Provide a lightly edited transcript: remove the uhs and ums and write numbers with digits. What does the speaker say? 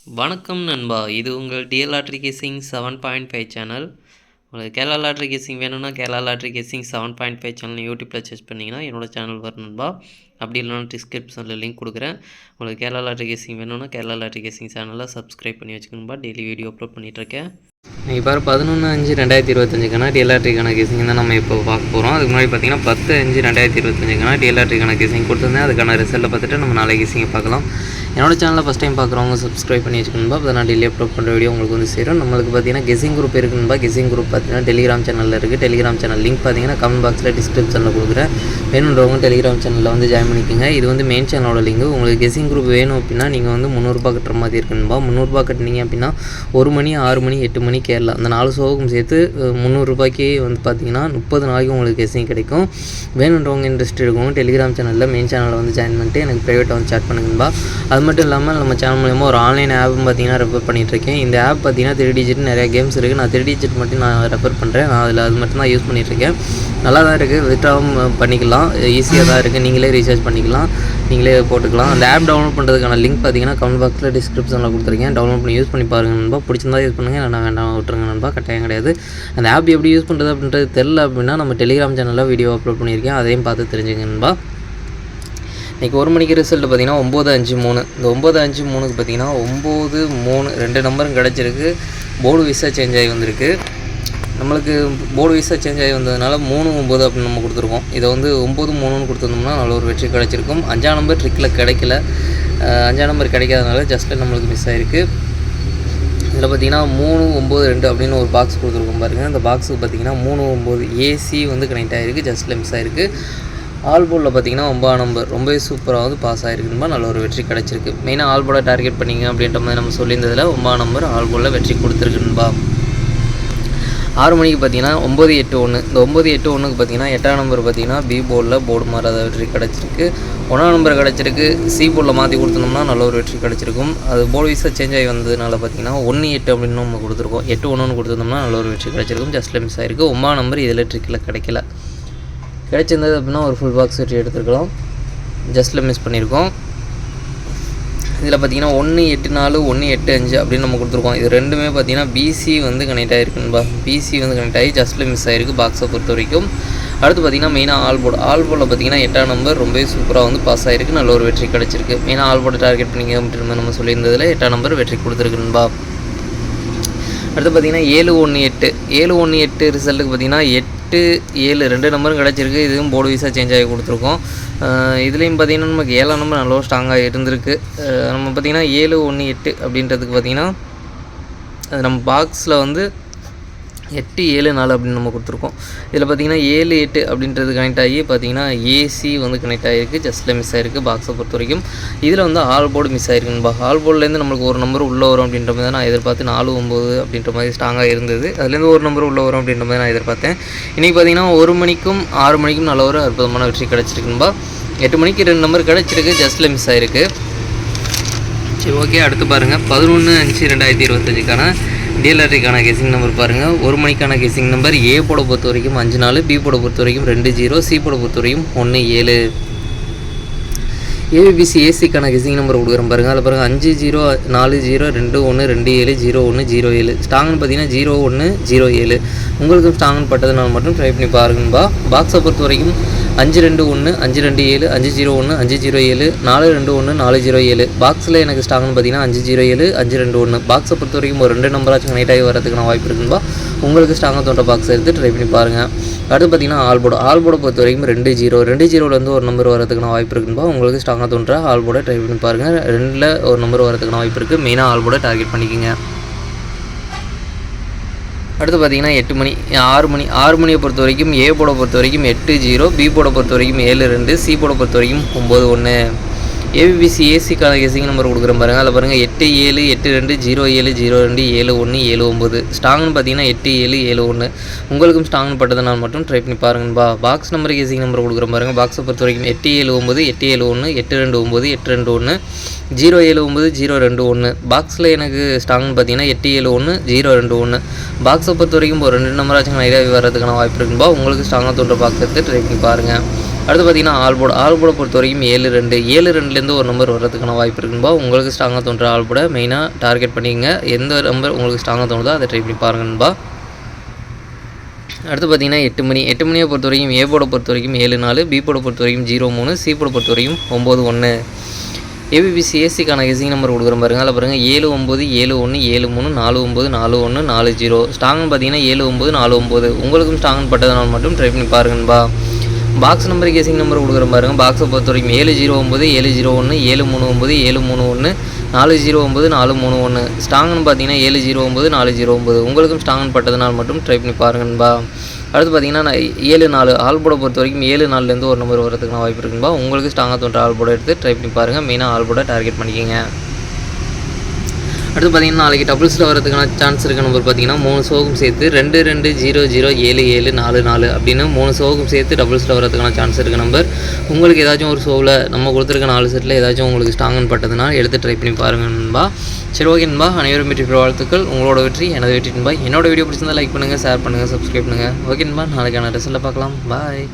வணக்கம் நண்பா, இது உங்கள் டிஎல் லாட்ரி கேசிங் 7.5 சேனல். உங்களுக்கு கேரளா லாட்ரி கேசிங் வேணும்னா கேரளா லாட்ரி கேசிங் 7.5 சேனல் யூடியூப்பில் சர்ச் பண்ணிங்கன்னா என்னோட சேனல் வரும் நண்பா. அப்படி இல்லைனா டிஸ்கிரிப்ஷனில் லிங்க் கொடுக்குறேன். உங்களுக்கு கேரளா லாட்ரி கேசிங் வேணும்னா கேரளா லாட்ரி கேசிங் சேனலை சப்ஸ்கிரைப் பண்ணி வச்சுக்கணும்பா. டெய்லி வீடியோ அப்லோட் பண்ணிகிட்ருக்கேன். நீங்கள் பாரு 11/5/2025 டிஎல்ஆர்டிக்கான கேசிங் தான் நம்ம இப்போ பார்க்க போகிறோம். அதுக்கு முன்னாடி பார்த்தீங்கன்னா 10/5/2025 டிஎல்ஆர்டிக்கான கேசிங் கொடுத்துருந்தேன். அதுக்கான ரிசல்ட்டை பார்த்துட்டு நம்ம நாளை கேசிங்கை பார்க்கலாம். என்னோட சேனலில் ஃபஸ்ட் டைம் பார்க்குறவங்க சப்ஸ்கிரைப் பண்ணி வச்சுக்கணும்பா. அப்போ நான் டெய்லி அப்லோட் பண்ணுற வீடியோ உங்களுக்கு வந்து சேரும். நம்மளுக்கு பார்த்தீங்கன்னா கெஸிங் குரூப் இருக்குன்பா. கெஸிங் குரூப் பார்த்தீங்கன்னா டெலிகிராம் சேனலில் இருக்குது. டெலிகிராம் சேனல் லிங்க் பார்த்தீங்கன்னா கமெண்ட் பாக்ஸில் டிஸ்கிரிப்ஷனில் கொடுக்குறேன். வேணுன்றவங்க டெலிகிராம் சேனலில் வந்து ஜாயின் பண்ணிக்கோங்க. இது வந்து மெயின் சேனலோட லிங்க். உங்களுக்கு கெஸிங் குரூப் வேணும் அப்படின்னா நீங்கள் வந்து 300 ரூபா கட்டுற மாதிரி இருக்குன்பா. 300 ரூபா கட்டினீங்க அப்படின்னா 1 மணி 6 மணி 8 மணி கேரளா அந்த 4 ஷோவுக்கும் சேர்த்து 300 ரூபாய்க்கு வந்து பார்த்தீங்கன்னா 30 நாளைக்கு உங்களுக்கு கெஸிங் கிடைக்கும். வேணுன்றவங்க இன்ட்ரெஸ்ட் இருக்கவங்க டெலிகிராம் சேனலில் மெயின் சேனலில் வந்து ஜாயின் பண்ணிட்டு எனக்கு ப்ரைவேட்டாக வந்து சேட் பண்ணுங்கப்பா. அது மட்டும் இல்லாமல் நம்ம சேனல் மூலமாக ஒரு ஆன்லைன் ஆப்பும் பார்த்தீங்கன்னா ரெஃபர் பண்ணிகிட்ருக்கேன். இந்த ஆப் பார்த்தீங்கன்னா 3 டிஜிட் நிறையா கேம்ஸ் இருக்குது. நான் 3 டிஜிட் மட்டும் நான் ரெஃபர் பண்ணுறேன். நான் அதில் அது மட்டும் தான் யூஸ் பண்ணிகிட்ருக்கேன். நல்லா தான் இருக்குது. வித்ட்ராவும் பண்ணிக்கலாம். ஈஸியாக தான் இருக்குது. நீங்களே ரீசார்ஜ் பண்ணிக்கலாம், நீங்களே போட்டுக்கலாம். அந்த ஆப் டவுன்லோட் பண்ணுறதுக்கான லிங்க் பார்த்தீங்கன்னா கமெண்ட் பாக்ஸில் டிஸ்கிரிப்ஷனில் கொடுத்துருக்கேன். டவுன்லோட் பண்ணி யூஸ் பண்ணி பாருங்கள் நண்பா. பிடிச்சிருந்தா யூஸ் பண்ணுங்கள், நான் வேண்டாம் விட்டுருங்க நண்பா. கட்டாயம் கிடையாது. அந்த ஆப் எப்படி யூஸ் பண்ணுறது அப்படின்றது தெரில அப்படின்னா நம்ம டெலிகிராம் சேனலில் வீடியோ அப்லோட் பண்ணியிருக்கேன். அதையும் பார்த்து தெரிஞ்சுங்க நண்பா. இன்றைக்கி 1 மணிக்கு ரிசல்ட்டு பார்த்தீங்கன்னா 9/5/3. இந்த 9/5/3க்கு பார்த்தீங்கன்னா 9/3 2 நம்பரும் கிடச்சிருக்கு. போர்டு விசா சேஞ்ச் ஆகி வந்திருக்கு. நம்மளுக்கு போர்டு விசா சேஞ்ச் ஆகி வந்ததுனால 3/9 அப்படின்னு நம்ம கொடுத்துருக்கோம். இதை வந்து 9/3ன்னு கொடுத்துருந்தோம்னா நல்ல ஒரு வெற்றி கிடச்சிருக்கும். 5ஆம் நம்பர் ட்ரிக்கில் கிடைக்கல. 5ஆம் நம்பர் கிடைக்காதனால ஜஸ்ட்டில் நம்மளுக்கு மிஸ் ஆகிருக்கு. இதில் பார்த்தீங்கன்னா 3/9/2 அப்படின்னு ஒரு பாக்ஸ் கொடுத்துருக்கோம் பாருங்கள். அந்த பாக்ஸுக்கு பார்த்தீங்கன்னா 3/9 ஏசி வந்து கனெக்ட் ஆகிருக்கு. ஜஸ்ட்டில் மிஸ் ஆகிருக்கு. ஆல் போர்டில் பார்த்தீங்கன்னா 9ஆம் நம்பர் ரொம்பவே சூப்பராக வந்து பாஸ் ஆகிருக்குன்பா. நல்ல ஒரு வெற்றி கிடச்சிருக்கு. மெயினாக ஆல் போர்டை டார்கெட் பண்ணிங்க அப்படின்ற மாதிரி நம்ம சொல்லியிருந்ததில் 9ஆம் நம்பர் ஆல் போர்டில் வெற்றி கொடுத்துருக்குன்பா. 6 மணிக்கு பார்த்தீங்கன்னா 9/8/1. இந்த 9/8/1க்கு பார்த்தீங்கன்னா 8ஆம் நம்பர் பார்த்தீங்கன்னா பி போர்டில் போர்டு மாறாத வெற்றி கிடச்சிருக்கு. 1ஆம் நம்பர் கிடச்சிருக்கு. சி போர்டில் மாற்றி கொடுத்தோம்னா நல்ல ஒரு வெற்றி கிடச்சிருக்கும். அது போர்டு வீஸாக சேஞ்ச் ஆகி வந்ததுனால பார்த்தீங்கன்னா 1/8 அப்படின்னு நம்ம கொடுத்துருக்கோம். 8/1ன்னு கொடுத்துருந்தோம்னா நல்ல ஒரு வெற்றி கிடச்சிருக்கும். ஜஸ்ட்டில் மிஸ் ஆகிருக்கு. 9ஆம் நம்பர் இதில் ட்ரிக்கில் கிடைக்கல. கிடைச்சிருந்தது அப்படின்னா ஒரு ஃபுல் பாக்ஸ் வெற்றி எடுத்துருக்கலாம். ஜஸ்ட்டில் மிஸ் பண்ணியிருக்கோம். இதில் பார்த்தீங்கன்னா 1/8/4 1/8/5 அப்படின்னு நம்ம கொடுத்துருக்கோம். இது ரெண்டுமே பார்த்தீங்கன்னா பிசி வந்து கனெக்ட் ஆகிருக்குன்பா. பிசி வந்து கனெக்ட் ஆகி ஜஸ்ட்டில் மிஸ் ஆகிருக்கு பாக்ஸை பொறுத்த வரைக்கும். அடுத்து பார்த்தீங்கன்னா மெயினாக ஆல் போர்டில் பார்த்தீங்கன்னா 8ஆம் நம்பர் ரொம்ப சூப்பராக வந்து பாஸ் ஆகிருக்கு. நல்ல ஒரு வெற்றி கிடச்சிருக்கு. மெயினாக ஆல் போர்டு டார்கெட் பண்ணிங்க அப்படின்னு நம்ம சொல்லியிருந்ததில் 8ஆம் நம்பர் வெற்றி கொடுத்துருக்குன்பா. அடுத்து பார்த்தீங்கன்னா 7/1/8 7/1/8 ரிசல்ட்டுக்கு பார்த்தீங்கன்னா 8/7 2 நம்பரும் கிடச்சிருக்கு. இதுவும் போர்டு வீஸாக சேஞ்ச் ஆகி கொடுத்துருக்கோம். இதுலேயும் பார்த்தீங்கன்னா நமக்கு 7ஆம் நம்பர் நல்லா ஸ்ட்ராங்காக இருந்திருக்கு. நம்ம பார்த்தீங்கன்னா 7/1/8 அப்படின்றதுக்கு பார்த்தீங்கன்னா அது நம்ம பாக்ஸில் வந்து 8/7/4 அப்படின்னு நம்ம கொடுத்துருக்கோம். இதில் பார்த்தீங்கன்னா 7/8 அப்படின்றது கனெக்ட் ஆகி பார்த்தீங்கன்னா ஏசி வந்து கனெக்ட் ஆகிருக்கு. ஜஸ்ட்டில் மிஸ் ஆகிருக்கு பாக்ஸை பொறுத்த வரைக்கும். இதில் வந்து ஆல் போர்டு மிஸ் ஆகிருக்குன்பா. ஆல் போர்ட்லேருந்து நம்மளுக்கு ஒரு நம்பர் உள்ளே வரும் அப்படின்ற மாதிரி தான் நான் எதிர்பார்த்து 4/9 அப்படின்ற மாதிரி ஸ்ட்ராங்காக இருந்தது. அதுலேருந்து ஒரு நம்பர் உள்ளே வரும் அப்படின்ற மாதிரி நான் எதிர்பார்த்தேன். இன்றைக்கி பார்த்தீங்கன்னா 1 மணிக்கும் 6 மணிக்கும் நல்ல ஒரு அற்புதமான வெற்றி கிடச்சிருக்குன்பா. 8 மணிக்கு 2 நம்பர் கிடச்சிருக்கு. ஜஸ்ட்டில் மிஸ் ஆகிருக்கு. சரி, ஓகே. அடுத்து பாருங்கள் 11/5/2025க்கான டிஎல்ஆர்டிக்கான கெஸிங் நம்பர் பாருங்கள். 1 மணிக்கான கெஸிங் நம்பர் ஏ போட பொறுத்த வரைக்கும் 5-4, பி போட பொறுத்த வரைக்கும் 2-0, சி போட பொறுத்த வரைக்கும் 1-7. ஏபிபிசி ஏசிக்கான கெஸிங் நம்பர் கொடுக்குறேன் பாருங்கள். அதில் பாருங்கள் 5-0 4-0 2-1 2-7 0-1 0-7. ஸ்ட்ராங்னு பார்த்தீங்கன்னா 0-1 0-7. உங்களுக்கும் ஸ்ட்ராங்னு பட்டதுனால மட்டும் ட்ரை பண்ணி பாருங்கன்பா. பாக்ஸை பொறுத்த வரைக்கும் 5-2-1 5-2-7 5-0-1 5-0-7 4-2-1 4-0-7. பாக்ஸில் எனக்கு ஸ்ட்ராங்னு பார்த்தீங்கன்னா 5-0-7 5-2-1. பாக்ஸை பொறுத்த வரைக்கும் ஒரு 2 நம்பராச்சும் கனெக்ட் ஆகி வரதுக்கான வாய்ப்பு இருக்குன்பா. உங்களுக்கு ஸ்ட்ராங்காக தோன்ற பாக்ஸ் எடுத்து ட்ரை பண்ணி பாருங்கள். அடுத்து பார்த்தீங்கன்னா ஆல் போர்டை பொறுத்த வரைக்கும் 2-0 2-0லேருந்து ஒரு நம்பர் வரதுக்கான வாய்ப்பு இருக்குன்பா. உங்களுக்கு ஸ்ட்ராங்காக தோன்ற ஆல் போர்டை ட்ரை பண்ணி பாருங்கள். 2ல் ஒரு நம்பர் வரதுக்கான வாய்ப்பு இருக்குது. மெயினாக ஆல் போர்டை டார்கெட் பண்ணிக்கோங்க. அடுத்து பார்த்தீங்கன்னா 8 மணி 6 மணியை பொறுத்த வரைக்கும் ஏ போட பொறுத்த வரைக்கும் 8-0, பி போட பொறுத்த வரைக்கும் 7-2, சி போட பொறுத்த வரைக்கும் 9-1. ஏபிபிசி ஏசிக்கான கெஸிங் நம்பர் கொடுக்குறேன் பாருங்கள். அதில் பாருங்கள் 8-7 8-2 0-7 0-2 7-1 7-9. ஸ்ட்ராங்னு பார்த்தீங்கன்னா 8-7 7-1. உங்களுக்கும் ஸ்ட்ராங்னு பட்டதுனால மட்டும் ட்ரை பண்ணி பாருங்கன்பா. பாக்ஸ் நம்பர் கெஸிங் நம்பர் கொடுக்குறேன் பாருங்கள். பாக்ஸை பொறுத்த வரைக்கும் 8-7-9 8-7-1 8-2-9 8-2-1 0-7-9 0-2-1. பாக்ஸில் எனக்கு ஸ்ட்ராங்னு பார்த்தீங்கன்னா 8-7-1 0-2-1. பாக்ஸை பொறுத்த வரைக்கும் ஒரு 2 நம்பராச்சும் நிறைய வர்றதுக்கான வாய்ப்பு இருக்குன்பா. உங்களுக்கு ஸ்ட்ராங்காக தோன்ற பாக்ஸ் எடுத்து ட்ரை பண்ணி பாருங்கள். அடுத்து பார்த்தீங்கன்னா ஆல்போர்டை பொறுத்த வரைக்கும் 7-2 7-2லேருந்து ஒரு நம்பர் வர்றதுக்கான வாய்ப்பு இருக்குன்பா. உங்களுக்கு ஸ்ட்ராங்காக தோன்ற ஆல்போர்டை மெயினாக டார்கெட் பண்ணிக்கங்க. எந்த நம்பர் உங்களுக்கு ஸ்ட்ராங்காக தோணுதோ அதை ட்ரை பண்ணி பாருங்கன்பா. அடுத்து பார்த்தீங்கன்னா 8 மணியை பொறுத்த வரைக்கும் ஏ போர்டை பொறுத்த வரைக்கும் 7-4, பி போர்டை பொறுத்த வரைக்கும் 0-3, சி போர்டை பொறுத்த வரைக்கும் 9-1. ஏபிபிசி ஏசிக்கான கெஸிங் நம்பர் கொடுக்குறேன் பாருங்கள். அதில் பாருங்கள் 7-9, 7-1, 7-3, 4-9, 4-1, 4-0. ஸ்ட்ராங்னு பார்த்தீங்கன்னா 7-9, 4-9. உங்களுக்கும் ஸ்ட்ராங்னு பட்டதனால் மட்டும் ட்ரை பண்ணி பாருங்கன்பா. பாக்ஸ் நம்பர் கெஸிங் நம்பர் கொடுக்குறேன் பாருங்கள். பாக்ஸை பொறுத்த வரைக்கும் 709, 701, 739, 731, 409, 431. ஸ்ட்ராங்னு பார்த்தீங்கன்னா 709, 409. உங்களுக்கும் ஸ்ட்ராங்னு பட்டதனால் மட்டும் ட்ரை பண்ணி பாருங்கன்பா. அடுத்து பார்த்தீங்கன்னா 7-4 ஆல்போர்டை பொறுத்த வரைக்கும் 7-4லேருந்து ஒரு நம்பர் வரதுக்கான வாய்ப்பு இருக்குன்பா. உங்களுக்கு ஸ்ட்ராங்காக தோன்ற ஆல்போர்டை எடுத்து ட்ரை பண்ணி பாருங்கள். மெயினாக ஆல்போர்டை டார்கெட் பண்ணிக்கோங்க. அடுத்து பார்த்தீங்கன்னா நாளைக்கு டபுள்ஸில் வரதுக்கான சான்ஸ் இருக்க நம்பர் பார்த்தீங்கன்னா 3 சோகம் சேர்த்து 22007744 அப்படின்னு 3 சோகம் சேர்த்து டபுள்ஸில் வரதுக்கான சான்ஸ் இருக்க நம்பர். உங்களுக்கு ஏதாச்சும் ஒரு ஷோவில் நம்ம கொடுத்துருக்க 4 செட்டில் ஏதாச்சும் உங்களுக்கு ஸ்ட்ராங்னு பட்டதுனா எடுத்து ட்ரை பண்ணி பாருங்கன்பா. சரி ஓகே நண்பா, அனைவரும் வெற்றி பெற வாழ்த்துக்கள். உங்களோட வெற்றி எனது வெற்றி நண்பா. என்னோட வீடியோ பிடிச்சிருந்தா லைக் பண்ணுங்கள், ஷேர் பண்ணுங்கள், சப்ஸ்கிரைப் பண்ணுங்கள். ஓகே நண்பா, நாளைக்கான ரிசல்ட்டை பார்க்கலாம். பாய்.